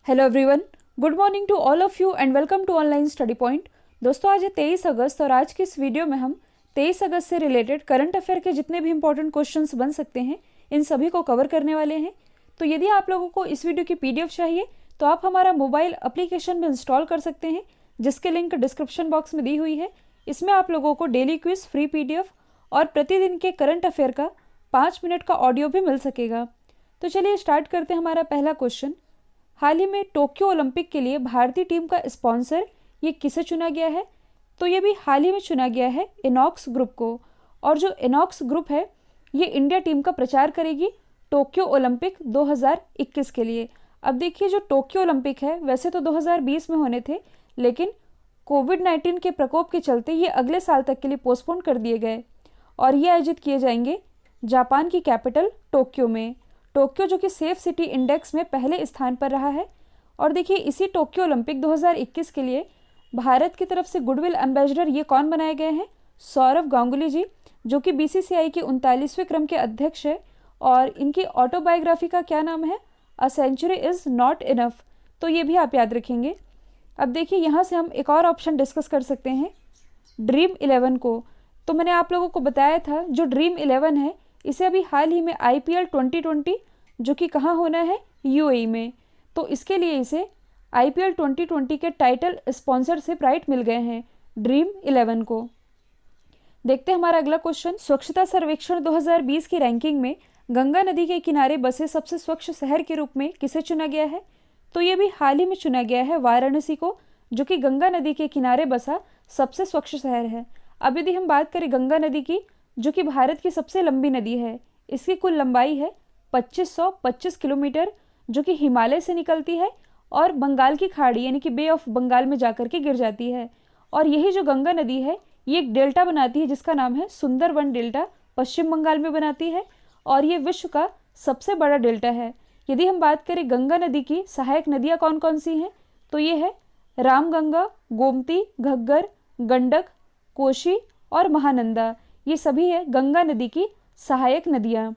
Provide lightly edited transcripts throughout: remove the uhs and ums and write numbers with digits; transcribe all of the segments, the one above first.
Hello everyone, good morning to all of you and welcome to online study point. दोस्तों, आज है 23 अगस्त और आज की इस वीडियो में हम 23 अगस्त से रिलेटेड करंट अफेयर के जितने भी इंपॉर्टेंट क्वेश्चंस बन सकते हैं इन सभी को कवर करने वाले हैं। तो यदि आप लोगों को इस वीडियो की पीडीएफ चाहिए तो आप हमारा मोबाइल एप्लीकेशन में इंस्टॉल कर सकते हैं, जिसके लिंक डिस्क्रिप्शन बॉक्स में दी हुई है। इसमें आप लोगों को डेली क्विज, फ्री पीडीएफ और प्रतिदिन के करंट अफेयर का 5 मिनट का ऑडियो भी मिल सकेगा। तो चलिए स्टार्ट करते हैं हमारा पहला क्वेश्चन। हाल ही में टोक्यो ओलंपिक के लिए भारतीय टीम का स्पॉन्सर ये किसे चुना गया है? तो ये भी हाल ही में चुना गया है इनॉक्स ग्रुप को। और जो इनॉक्स ग्रुप है ये इंडिया टीम का प्रचार करेगी टोक्यो ओलंपिक 2021 के लिए। अब देखिए, जो टोक्यो ओलंपिक है वैसे तो 2020 में होने थे, लेकिन कोविड-19 के प्रकोप के चलते ये अगले साल तक के लिए पोस्टपोन कर दिए गए और ये आयोजित किए जाएंगे जापान की कैपिटल टोक्यो में। टोक्यो जो कि सेफ सिटी इंडेक्स में पहले स्थान पर रहा है। और देखिए, इसी टोक्यो ओलंपिक 2021 के लिए भारत की तरफ से गुडविल एम्बेसडर ये कौन बनाए गए हैं? सौरव गांगुली जी, जो कि बीसीसीआई के 39वें क्रम के अध्यक्ष है। और इनकी ऑटोबायोग्राफी का क्या नाम है? A century is not enough. तो ये भी आप याद रखेंगे। अब देखिए, यहाँ से हम एक और ऑप्शन डिस्कस कर सकते हैं, ड्रीम 11 को। तो मैंने आप लोगों को बताया था जो ड्रीम 11 है इसे अभी हाल ही में IPL 2020 जो कि कहाँ होना है? UAE में। तो इसके लिए इसे IPL 2020 के टाइटल स्पॉन्सरशिप राइट मिल गए हैं ड्रीम 11 को। देखते हैं हमारा अगला क्वेश्चन। स्वच्छता सर्वेक्षण 2020 की रैंकिंग में गंगा नदी के किनारे बसे सबसे स्वच्छ शहर के रूप में किसे चुना गया है? तो ये भी हाल ही में चुना गया है वाराणसी को, जो कि गंगा नदी के किनारे बसा सबसे स्वच्छ शहर है। अब यदि हम बात करें गंगा नदी की, जो कि भारत की सबसे लंबी नदी है, इसकी कुल लंबाई है 2525 किलोमीटर, जो कि हिमालय से निकलती है और बंगाल की खाड़ी यानी कि बे ऑफ बंगाल में जाकर के गिर जाती है। और यही जो गंगा नदी है ये एक डेल्टा बनाती है जिसका नाम है सुंदरवन डेल्टा, पश्चिम बंगाल में बनाती है और ये विश्व का सबसे बड़ा डेल्टा है। यदि हम बात करें गंगा नदी की सहायक नदियाँ कौन कौन सी हैं, तो ये है रामगंगा, गोमती, घग्गर, गंडक, कोशी और महानंदा। ये सभी है गंगा नदी की सहायक नदियाँ।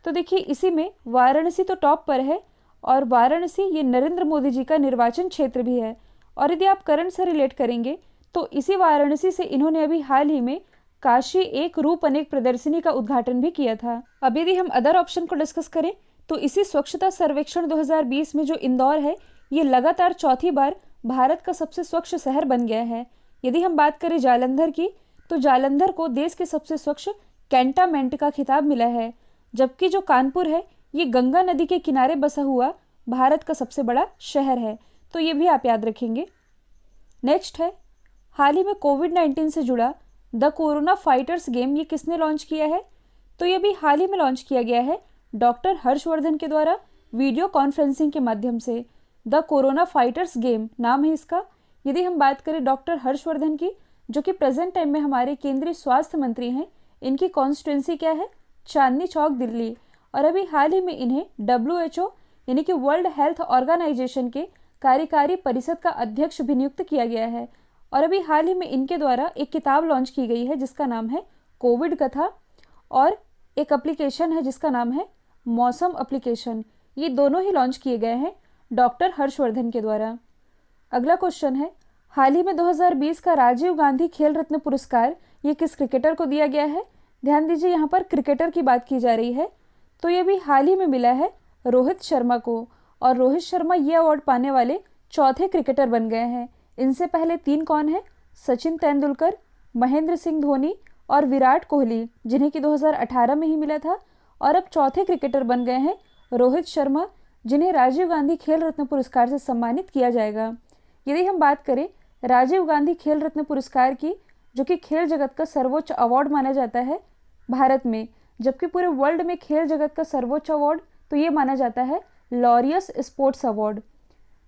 तो देखिए, इसी में वाराणसी तो टॉप पर है और वाराणसी ये नरेंद्र मोदी जी का निर्वाचन क्षेत्र भी है। और यदि आप करंट से रिलेट करेंगे तो इसी वाराणसी से इन्होंने अभी हाल ही में काशी एक रूप अनेक प्रदर्शनी का उद्घाटन भी किया था। अब यदि हम अदर ऑप्शन को डिस्कस करें तो इसी स्वच्छता सर्वेक्षण 2020 में जो इंदौर है ये लगातार चौथी बार भारत का सबसे स्वच्छ शहर बन गया है। यदि हम बात करें जालंधर की, तो जालंधर को देश के सबसे स्वच्छ कैंटनमेंट का खिताब मिला है, जबकि जो कानपुर है ये गंगा नदी के किनारे बसा हुआ भारत का सबसे बड़ा शहर है। तो ये भी आप याद रखेंगे। नेक्स्ट है, हाल ही में कोविड-19 से जुड़ा द कोरोना फाइटर्स गेम ये किसने लॉन्च किया है? तो ये भी हाल ही में लॉन्च किया गया है डॉक्टर हर्षवर्धन के द्वारा वीडियो कॉन्फ्रेंसिंग के माध्यम से। द कोरोना फाइटर्स गेम नाम है इसका। यदि हम बात करें डॉक्टर हर्षवर्धन की, जो कि प्रेजेंट टाइम में हमारे केंद्रीय स्वास्थ्य मंत्री हैं, इनकी कॉन्स्टिट्यूंसी क्या है? चांदनी चौक, दिल्ली। और अभी हाल ही में इन्हें WHO यानी कि वर्ल्ड हेल्थ ऑर्गेनाइजेशन के कार्यकारी परिषद का अध्यक्ष भी नियुक्त किया गया है। और अभी हाल ही में इनके द्वारा एक किताब लॉन्च की गई है जिसका नाम है कोविड कथा, और एक एप्लीकेशन है जिसका नाम है मौसम एप्लीकेशन। ये दोनों ही लॉन्च किए गए हैं डॉक्टर हर्षवर्धन के द्वारा। अगला क्वेश्चन है, हाल ही में 2020 का राजीव गांधी खेल रत्न पुरस्कार ये किस क्रिकेटर को दिया गया है? ध्यान दीजिए, यहाँ पर क्रिकेटर की बात की जा रही है। तो ये भी हाल ही में मिला है रोहित शर्मा को। और रोहित शर्मा ये अवार्ड पाने वाले चौथे क्रिकेटर बन गए हैं। इनसे पहले 3 कौन है? सचिन तेंदुलकर, महेंद्र सिंह धोनी और विराट कोहली, जिन्हें कि 2018 में ही मिला था। और अब चौथे क्रिकेटर बन गए हैं रोहित शर्मा, जिन्हें राजीव गांधी खेल रत्न पुरस्कार से सम्मानित किया जाएगा। यदि हम बात करें राजीव गांधी खेल रत्न पुरस्कार की, जो कि खेल जगत का सर्वोच्च अवार्ड माना जाता है भारत में, जबकि पूरे वर्ल्ड में खेल जगत का सर्वोच्च अवार्ड तो ये माना जाता है लॉरियस स्पोर्ट्स अवार्ड।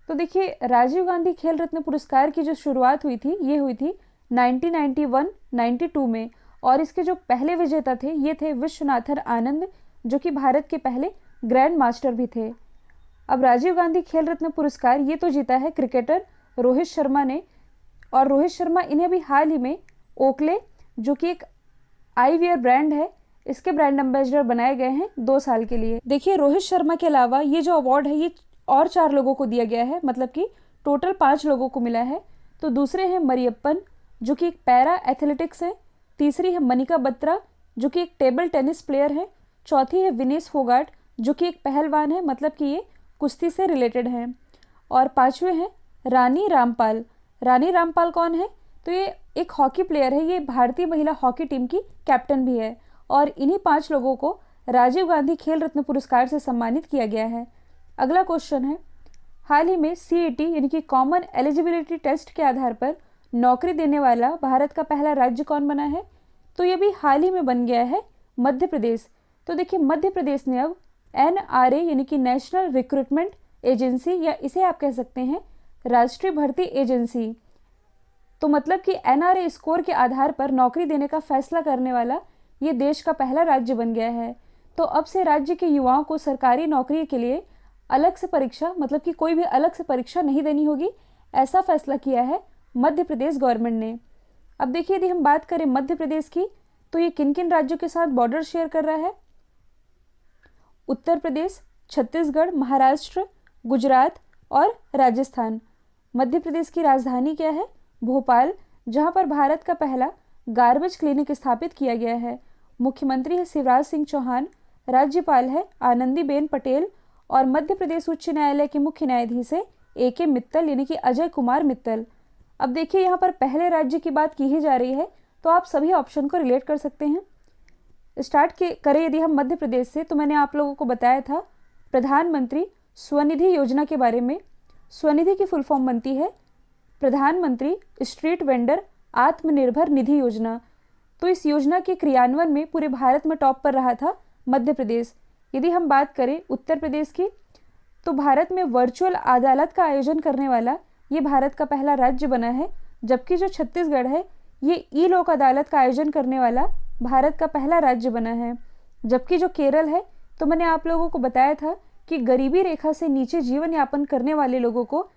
तो देखिए, राजीव गांधी खेल रत्न पुरस्कार की जो शुरुआत हुई थी ये हुई थी 1991-92 में। और इसके जो पहले विजेता थे ये थे विश्वनाथन आनंद, जो कि भारत के पहले ग्रैंड मास्टर भी थे। अब राजीव गांधी खेल रत्न पुरस्कार ये तो जीता है क्रिकेटर रोहित शर्मा ने। और रोहित शर्मा इन्हें भी हाल ही में ओकले, जो कि एक आईवियर ब्रांड है, इसके ब्रांड एम्बेसडर बनाए गए हैं 2 साल के लिए। देखिए, रोहित शर्मा के अलावा ये जो अवार्ड है ये और 4 लोगों को दिया गया है, मतलब कि टोटल 5 लोगों को मिला है। तो दूसरे हैं मरियप्पन जो कि एक पैरा एथलेटिक्स है, तीसरी है मनिका बत्रा जो कि एक टेबल टेनिस प्लेयर है, चौथी है विनेश फोगाट जो कि एक पहलवान है, मतलब कि ये कुश्ती से रिलेटेड है, और पांचवें हैं रानी रामपाल। रानी रामपाल कौन है? तो ये एक हॉकी प्लेयर है, ये भारतीय महिला हॉकी टीम की कैप्टन भी है, और इन्हीं 5 लोगों को राजीव गांधी खेल रत्न पुरस्कार से सम्मानित किया गया है। अगला क्वेश्चन है, हाल ही में सीईटी यानी कि कॉमन एलिजिबिलिटी टेस्ट के आधार पर नौकरी देने वाला भारत का पहला राज्य कौन बना है? तो ये भी हाल ही में बन गया है, मध्य प्रदेश। तो देखिए मध्य प्रदेश ने अब NRA यानी कि नेशनल रिक्रूटमेंट एजेंसी, या इसे आप कह सकते हैं राष्ट्रीय भर्ती एजेंसी, तो मतलब कि NRA स्कोर के आधार पर नौकरी देने का फैसला करने वाला ये देश का पहला राज्य बन गया है। तो अब से राज्य के युवाओं को सरकारी नौकरी के लिए अलग से परीक्षा, मतलब कि कोई भी अलग से परीक्षा नहीं देनी होगी, ऐसा फैसला किया है मध्य प्रदेश गवर्नमेंट ने। अब देखिए यदि हम बात करें मध्य प्रदेश की, तो ये किन किन राज्यों के साथ बॉर्डर शेयर कर रहा है? उत्तर प्रदेश, छत्तीसगढ़, महाराष्ट्र, गुजरात और राजस्थान। मध्य प्रदेश की राजधानी क्या है? भोपाल, जहां पर भारत का पहला गार्बेज क्लिनिक स्थापित किया गया है। मुख्यमंत्री है शिवराज सिंह चौहान, राज्यपाल है आनंदीबेन पटेल, और मध्य प्रदेश उच्च न्यायालय के मुख्य न्यायाधीश है AK मित्तल यानी कि अजय कुमार मित्तल। अब देखिए यहाँ पर पहले राज्य की बात की ही जा रही है, तो आप सभी ऑप्शन को रिलेट कर सकते हैं। करें यदि हम मध्य प्रदेश से, तो मैंने आप लोगों को बताया था प्रधानमंत्री स्वनिधि योजना के बारे में। स्वनिधि की फुल फॉर्म बनती है प्रधानमंत्री स्ट्रीट वेंडर आत्मनिर्भर निधि योजना। तो इस योजना के क्रियान्वयन में पूरे भारत में टॉप पर रहा था मध्य प्रदेश। यदि हम बात करें उत्तर प्रदेश की, तो भारत में वर्चुअल अदालत का आयोजन करने वाला ये भारत का पहला राज्य बना है, जबकि जो छत्तीसगढ़ है ये ई लोक अदालत का आयोजन करने वाला भारत का पहला राज्य बना है। जबकि जो केरल है, तो मैंने आप लोगों को बताया था कि गरीबी रेखा से नीचे जीवन यापन करने वाले लोगों को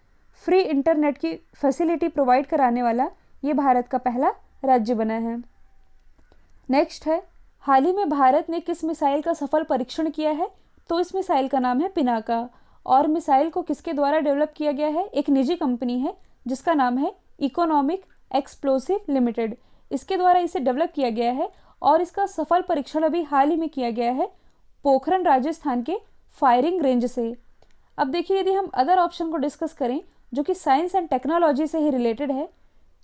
फ्री इंटरनेट की फैसिलिटी प्रोवाइड कराने वाला ये भारत का पहला राज्य बना है। नेक्स्ट है, हाल ही में भारत ने किस मिसाइल का सफल परीक्षण किया है? तो इस मिसाइल का नाम है पिनाका, और मिसाइल को किसके द्वारा डेवलप किया गया है? एक निजी कंपनी है जिसका नाम है इकोनॉमिक एक्सप्लोसिव लिमिटेड, इसके द्वारा इसे डेवलप किया गया है, और इसका सफल परीक्षण अभी हाल ही में किया गया है पोखरण राजस्थान के फायरिंग रेंज से। अब देखिए यदि हम अदर ऑप्शन को डिस्कस करें जो कि साइंस एंड टेक्नोलॉजी से ही रिलेटेड है,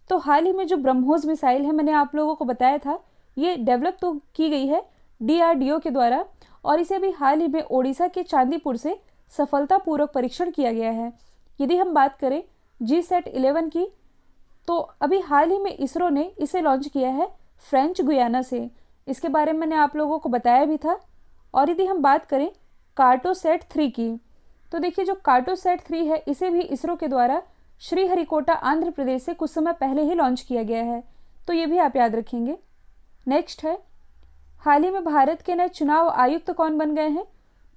तो हाल ही में जो ब्रह्मोस मिसाइल है, मैंने आप लोगों को बताया था ये डेवलप तो की गई है DRDO के द्वारा, और इसे अभी हाल ही में ओडिशा के चांदीपुर से सफलतापूर्वक परीक्षण किया गया है। यदि हम बात करें GSAT-11 की, तो अभी हाल ही में इसरो ने इसे लॉन्च किया है फ्रेंच गुयाना से, इसके बारे में मैंने आप लोगों को बताया भी था। और यदि हम बात करें कार्टोसैट-3 की, तो देखिए जो कार्टोसैट-3 है इसे भी इसरो के द्वारा श्रीहरिकोटा आंध्र प्रदेश से कुछ समय पहले ही लॉन्च किया गया है, तो ये भी आप याद रखेंगे। नेक्स्ट है, हाल ही में भारत के नए चुनाव आयुक्त कौन बन गए हैं?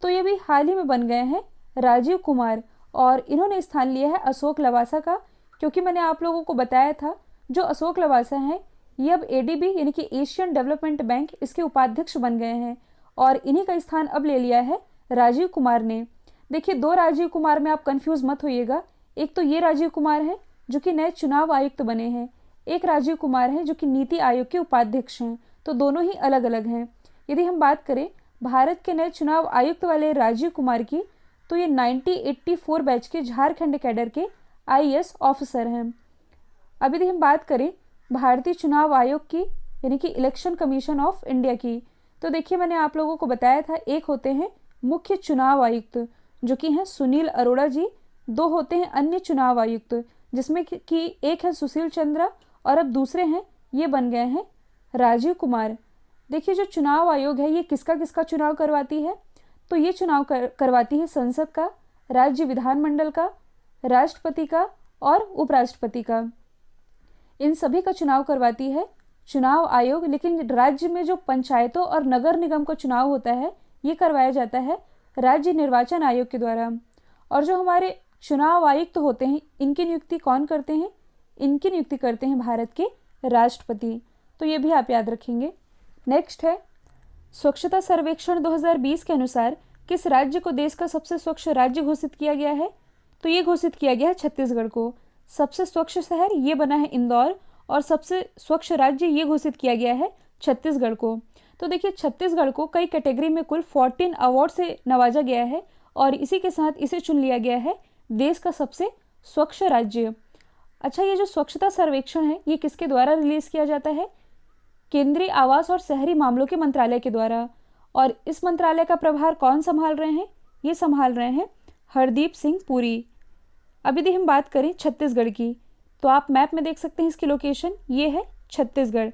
तो ये भी हाल ही में बन गए हैं राजीव कुमार, और इन्होंने स्थान लिया है अशोक लवासा का, क्योंकि मैंने आप लोगों को बताया था जो अशोक लवासा हैं ये अब ADB यानी कि एशियन डेवलपमेंट बैंक इसके उपाध्यक्ष बन गए हैं, और इन्हीं का स्थान अब ले लिया है राजीव कुमार ने। देखिए 2 राजीव कुमार में आप कंफ्यूज मत होइएगा, एक तो ये राजीव कुमार हैं जो कि नए चुनाव आयुक्त बने हैं, एक राजीव कुमार हैं जो कि नीति आयोग के उपाध्यक्ष हैं, तो दोनों ही अलग अलग हैं। यदि हम बात करें भारत के नए चुनाव आयुक्त वाले राजीव कुमार की, तो ये 1984 बैच के झारखंड कैडर के IAS ऑफिसर हैं। अब यदि हम बात करें भारतीय चुनाव आयोग की यानी कि इलेक्शन कमीशन ऑफ इंडिया की, तो देखिए मैंने आप लोगों को बताया था एक होते हैं मुख्य चुनाव आयुक्त जो कि हैं सुनील अरोड़ा जी, 2 होते हैं अन्य चुनाव आयुक्त जिसमें कि एक है सुशील चंद्रा और अब दूसरे हैं ये बन गए हैं राजीव कुमार। देखिए जो चुनाव आयोग है ये किसका किसका चुनाव करवाती है? तो ये चुनाव करवाती है संसद का, राज्य विधानमंडल का, राष्ट्रपति का और उपराष्ट्रपति का, इन सभी का चुनाव करवाती है चुनाव आयोग। लेकिन राज्य में जो पंचायतों और नगर निगम का चुनाव होता है ये करवाया जाता है राज्य निर्वाचन आयोग के द्वारा। और जो हमारे चुनाव आयुक्त होते हैं इनकी नियुक्ति कौन करते हैं? इनकी नियुक्ति करते हैं भारत के राष्ट्रपति, तो ये भी आप याद रखेंगे। नेक्स्ट है, स्वच्छता सर्वेक्षण 2020 के अनुसार किस राज्य को देश का सबसे स्वच्छ राज्य घोषित किया गया है? तो ये घोषित किया गया है छत्तीसगढ़ को। सबसे स्वच्छ शहर ये बना है इंदौर, और सबसे स्वच्छ राज्य ये घोषित किया गया है छत्तीसगढ़ को। तो देखिए छत्तीसगढ़ को कई कैटेगरी में कुल 14 अवार्ड से नवाजा गया है, और इसी के साथ इसे चुन लिया गया है देश का सबसे स्वच्छ राज्य। अच्छा, ये जो स्वच्छता सर्वेक्षण है ये किसके द्वारा रिलीज किया जाता है? केंद्रीय आवास और शहरी मामलों के मंत्रालय के द्वारा। और इस मंत्रालय का प्रभार कौन संभाल रहे हैं? ये संभाल रहे हैं हरदीप सिंह पुरी। अब यदि हम बात करें छत्तीसगढ़ की, तो आप मैप में देख सकते हैं इसकी लोकेशन, ये है छत्तीसगढ़।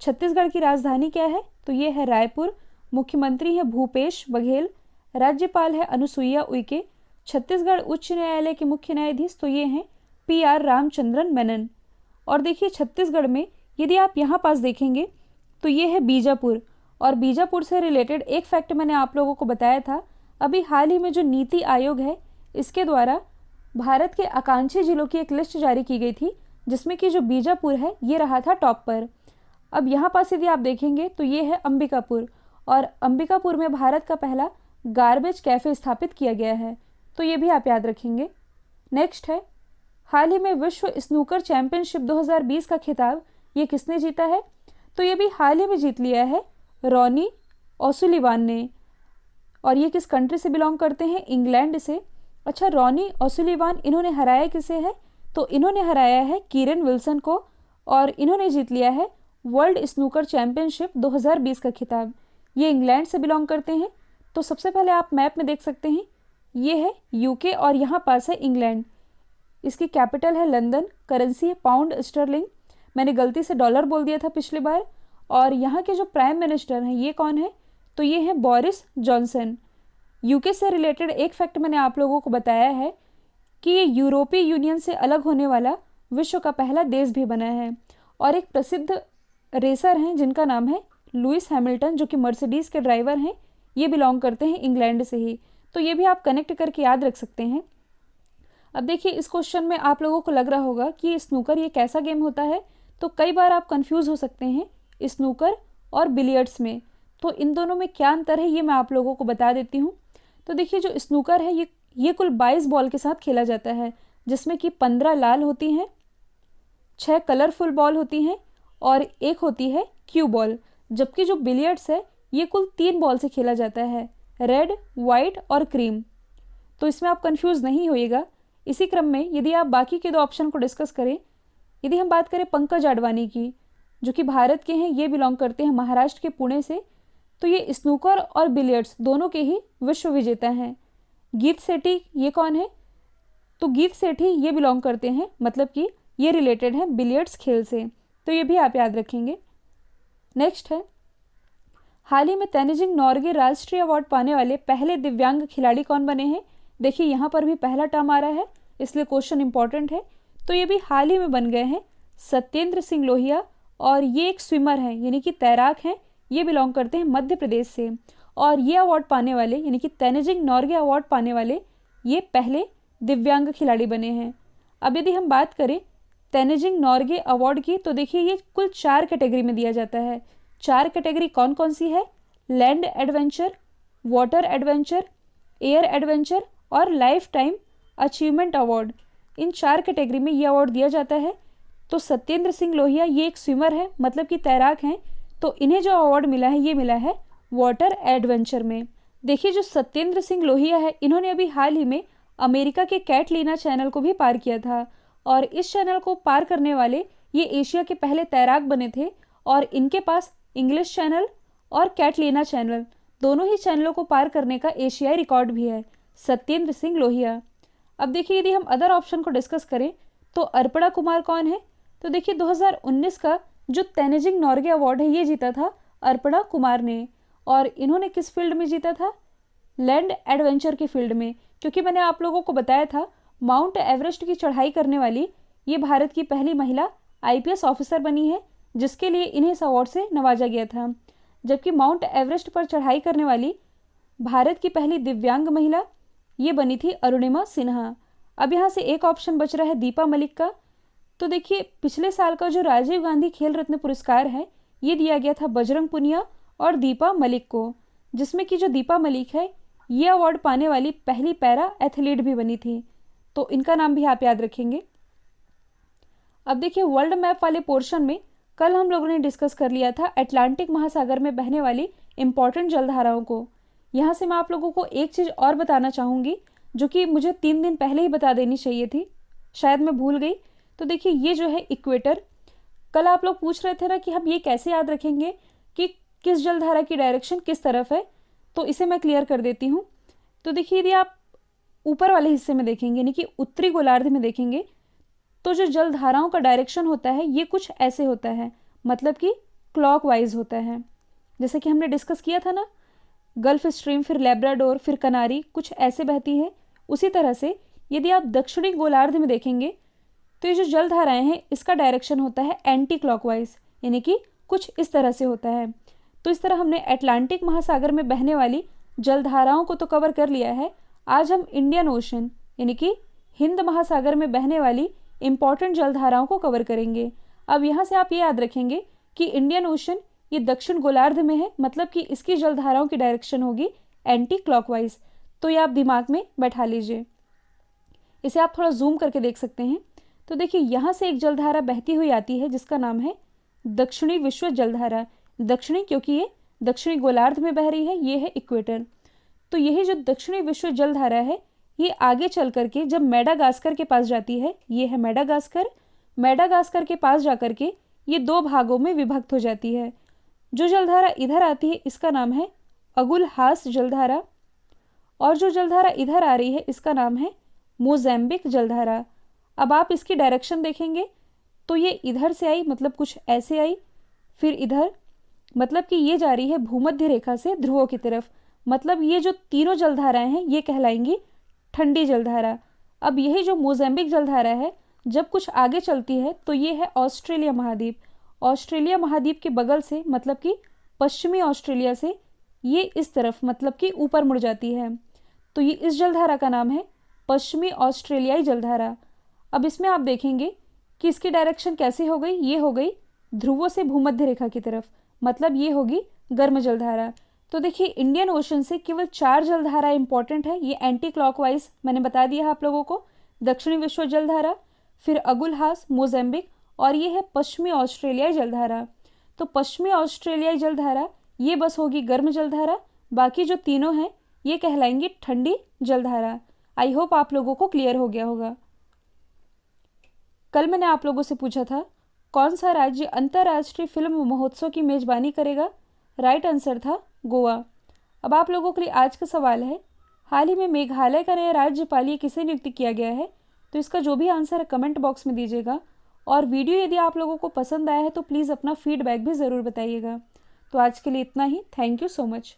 छत्तीसगढ़ की राजधानी क्या है? तो ये है रायपुर। मुख्यमंत्री है भूपेश बघेल। राज्यपाल है अनुसुईया उइके। छत्तीसगढ़ उच्च न्यायालय के मुख्य न्यायाधीश तो ये हैं PR रामचंद्रन मेनन। और देखिए छत्तीसगढ़ में यदि आप यहाँ पास देखेंगे तो ये है बीजापुर, और बीजापुर से रिलेटेड एक फैक्ट मैंने आप लोगों को बताया था। अभी हाल ही में जो नीति आयोग है इसके द्वारा भारत के आकांक्षी जिलों की एक लिस्ट जारी की गई थी, जिसमें कि जो बीजापुर है ये रहा था टॉप पर। अब यहाँ पास यदि आप देखेंगे तो ये है अंबिकापुर, और अंबिकापुर में भारत का पहला गार्बेज कैफ़े स्थापित किया गया है, तो ये भी आप याद रखेंगे। नेक्स्ट है, हाल ही में विश्व स्नूकर चैंपियनशिप 2020 का खिताब ये किसने जीता है? तो ये भी हाल ही में जीत लिया है रॉनी ओसुलिवान ने। और ये किस कंट्री से बिलोंग करते हैं? इंग्लैंड से। अच्छा, रॉनी ओसुलिवान इन्होंने हराया किसे है? तो इन्होंने हराया है कीरन विल्सन को, और इन्होंने जीत लिया है वर्ल्ड स्नूकर चैंपियनशिप 2020 का खिताब। ये इंग्लैंड से बिलोंग करते हैं। तो सबसे पहले आप मैप में देख सकते हैं, ये है UK और यहाँ पास है इंग्लैंड। इसकी कैपिटल है लंदन, करेंसी है पाउंड स्टर्लिंग। मैंने गलती से डॉलर बोल दिया था पिछली बार। और यहाँ के जो प्राइम मिनिस्टर हैं ये कौन है? तो ये हैं बोरिस जॉनसन। UK से रिलेटेड एक फैक्ट मैंने आप लोगों को बताया है कि ये यूरोपीय यूनियन से अलग होने वाला विश्व का पहला देश भी बना है। और एक प्रसिद्ध रेसर हैं जिनका नाम है लुइस हैमिल्टन, जो कि मर्सिडीज़ के ड्राइवर हैं, ये बिलोंग करते हैं इंग्लैंड से ही। तो ये भी आप कनेक्ट करके याद रख सकते हैं। अब देखिए इस क्वेश्चन में आप लोगों को लग रहा होगा कि स्नूकर ये कैसा गेम होता है, तो कई बार आप कंफ्यूज हो सकते हैं स्नूकर और बिलियर्ड्स में। तो इन दोनों में क्या अंतर है ये मैं आप लोगों को बता देती हूँ। तो देखिए जो स्नूकर है ये कुल 22 बॉल के साथ खेला जाता है, जिसमें कि 15 लाल होती हैं, 6 कलरफुल बॉल होती हैं और एक होती है क्यू बॉल। जबकि जो बिलियर्ड्स है ये कुल 3 बॉल से खेला जाता है, रेड, वाइट और क्रीम। तो इसमें आप कंफ्यूज नहीं होइएगा। इसी क्रम में यदि आप बाकी के 2 ऑप्शन को डिस्कस करें, यदि हम बात करें पंकज आडवाणी की, जो कि भारत के हैं, ये बिलोंग करते हैं महाराष्ट्र के पुणे से, तो ये स्नूकर और बिलियर्ड्स दोनों के ही विश्व विजेता हैं। गीत सेठी ये कौन है? तो गीत सेठी ये बिलोंग करते हैं, मतलब कि ये रिलेटेड है बिलियर्ड्स खेल से, तो ये भी आप याद रखेंगे। नेक्स्ट है, हाल ही में तेनजिंग नोर्गे राष्ट्रीय अवार्ड पाने वाले पहले दिव्यांग खिलाड़ी कौन बने हैं? देखिए यहाँ पर भी पहला टर्म आ रहा है, इसलिए क्वेश्चन इंपॉर्टेंट है। तो ये भी हाल ही में बन गए हैं सत्येंद्र सिंह लोहिया, और ये एक स्विमर हैं यानी कि तैराक हैं, ये बिलोंग करते हैं मध्य प्रदेश से। और ये अवार्ड पाने वाले यानी कि तेनजिंग नोर्गे अवार्ड पाने वाले ये पहले दिव्यांग खिलाड़ी बने हैं। अब यदि हम बात करें तेनजिंग नोर्गे अवार्ड की, तो देखिए ये कुल 4 कैटेगरी में दिया जाता है। 4 कैटेगरी कौन कौन सी है? Land adventure, water adventure, air adventure और लाइफ टाइम अचीवमेंट अवार्ड। इन 4 कैटेगरी में ये अवार्ड दिया जाता है। तो सत्येंद्र सिंह लोहिया ये एक स्विमर है, मतलब कि तैराक हैं, तो इन्हें जो अवार्ड मिला है ये मिला है वाटर एडवेंचर में। देखिए जो सत्येंद्र सिंह लोहिया है, इन्होंने अभी हाल ही में अमेरिका के कैटलीना चैनल को भी पार किया था, और इस चैनल को पार करने वाले ये एशिया के पहले तैराक बने थे। और इनके पास इंग्लिश चैनल और कैटलीना चैनल दोनों ही चैनलों को पार करने का एशियाई रिकॉर्ड भी है, सत्येंद्र सिंह लोहिया। अब देखिए यदि हम अदर ऑप्शन को डिस्कस करें तो अर्पणा कुमार कौन है? तो देखिए 2019 का जो तेनजिंग नोर्गे अवार्ड है ये जीता था अर्पणा कुमार ने, और इन्होंने किस फील्ड में जीता था? लैंड एडवेंचर की फील्ड में। क्योंकि मैंने आप लोगों को बताया था माउंट एवरेस्ट की चढ़ाई करने वाली ये भारत की पहली महिला IPS ऑफिसर बनी है, जिसके लिए इन्हें इस अवार्ड से नवाजा गया था। जबकि माउंट एवरेस्ट पर चढ़ाई करने वाली भारत की पहली दिव्यांग महिला ये बनी थी अरुणिमा सिन्हा। अब यहाँ से एक ऑप्शन बच रहा है दीपा मलिक का। तो देखिए पिछले साल का जो राजीव गांधी खेल रत्न पुरस्कार है ये दिया गया था बजरंग पुनिया और दीपा मलिक को, जिसमें कि जो दीपा मलिक है ये अवार्ड पाने वाली पहली पैरा एथलीट भी बनी थी, तो इनका नाम भी आप याद रखेंगे। अब देखिए वर्ल्ड मैप वाले पोर्शन में कल हम लोगों ने डिस्कस कर लिया था अटलांटिक महासागर में बहने वाली इंपॉर्टेंट जलधाराओं को। यहाँ से मैं आप लोगों को एक चीज़ और बताना चाहूँगी जो कि मुझे 3 दिन पहले ही बता देनी चाहिए थी, शायद मैं भूल गई। तो देखिए ये जो है इक्वेटर, कल आप लोग पूछ रहे थे ना कि हम ये कैसे याद रखेंगे कि किस जलधारा की डायरेक्शन किस तरफ है, तो इसे मैं क्लियर कर देती हूँ। तो देखिए यदि आप ऊपर वाले हिस्से में देखेंगे यानी कि उत्तरी गोलार्ध में देखेंगे तो जो जलधाराओं का डायरेक्शन होता है ये कुछ ऐसे होता है, मतलब कि क्लॉकवाइज होता है। जैसे कि हमने डिस्कस किया था ना, गल्फ स्ट्रीम, फिर लेब्राडोर, फिर कनारी, कुछ ऐसे बहती है। उसी तरह से यदि आप दक्षिणी गोलार्ध में देखेंगे तो ये जो जलधाराएं हैं इसका डायरेक्शन होता है एंटी क्लॉकवाइज, यानी कि कुछ इस तरह से होता है। तो इस तरह हमने अटलांटिक महासागर में बहने वाली जलधाराओं को तो कवर कर लिया है। आज हम इंडियन ओशन यानी कि हिंद महासागर में बहने वाली इंपॉर्टेंट जलधाराओं को कवर करेंगे। अब यहाँ से आप ये याद रखेंगे कि इंडियन ओशन ये दक्षिण गोलार्ध में है, मतलब कि इसकी जलधाराओं की डायरेक्शन होगी एंटी क्लॉकवाइज। तो ये आप दिमाग में बैठा लीजिए। इसे आप थोड़ा जूम करके देख सकते हैं। तो देखिए यहाँ से एक जलधारा बहती हुई आती है जिसका नाम है दक्षिणी विश्व जलधारा। दक्षिणी क्योंकि ये दक्षिणी गोलार्ध में बह रही है, ये है इक्वेटर। तो यही जो दक्षिणी विश्व जलधारा है ये आगे चल करके जब मेडागास्कर के पास जाती है, ये है मेडागास्कर, मेडागास्कर के पास जाकर के ये 2 भागों में विभक्त हो जाती है। जो जलधारा इधर आती है इसका नाम है अगुलहास जलधारा, और जो जलधारा इधर आ रही है इसका नाम है मोज़ेम्बिक जलधारा। अब आप इसकी डायरेक्शन देखेंगे तो ये इधर से आई, मतलब कुछ ऐसे आई, फिर इधर, मतलब कि ये जा रही है भूमध्य रेखा से ध्रुवों की तरफ। मतलब ये जो तीनों जलधाराएं हैं ये कहलाएंगी ठंडी जलधारा। अब यही जो मोज़ेम्बिक जलधारा है जब कुछ आगे चलती है तो ये है ऑस्ट्रेलिया महाद्वीप। ऑस्ट्रेलिया महाद्वीप के बगल से, मतलब कि पश्चिमी ऑस्ट्रेलिया से ये इस तरफ, मतलब कि ऊपर मुड़ जाती है। तो ये इस जलधारा का नाम है पश्चिमी ऑस्ट्रेलियाई जलधारा। अब इसमें आप देखेंगे कि इसकी डायरेक्शन कैसे हो गई, ये हो गई ध्रुवों से भूमध्य रेखा की तरफ, मतलब ये होगी गर्म जलधारा। तो देखिए इंडियन ओशन से केवल 4 जलधारा इंपॉर्टेंट है। ये एंटी क्लॉकवाइज मैंने बता दिया है आप लोगों को, दक्षिणी विश्व जलधारा, फिर अगुलहास, मोज़ेम्बिक, और ये है पश्चिमी ऑस्ट्रेलियाई जलधारा। तो पश्चिमी ऑस्ट्रेलियाई जलधारा ये बस होगी गर्म जलधारा, बाकी जो तीनों हैं ये कहलाएंगी ठंडी जलधारा। आई होप आप लोगों को क्लियर हो गया होगा। कल मैंने आप लोगों से पूछा था कौन सा राज्य अंतर्राष्ट्रीय फिल्म महोत्सव की मेजबानी करेगा। राइट आंसर था गोवा। अब आप लोगों के लिए आज का सवाल है, हाल ही में मेघालय का नया राज्यपाल किसे नियुक्त किया गया है। तो इसका जो भी आंसर है कमेंट बॉक्स में दीजिएगा, और वीडियो यदि आप लोगों को पसंद आया है तो प्लीज़ अपना फीडबैक भी ज़रूर बताइएगा। तो आज के लिए इतना ही। Thank you so much.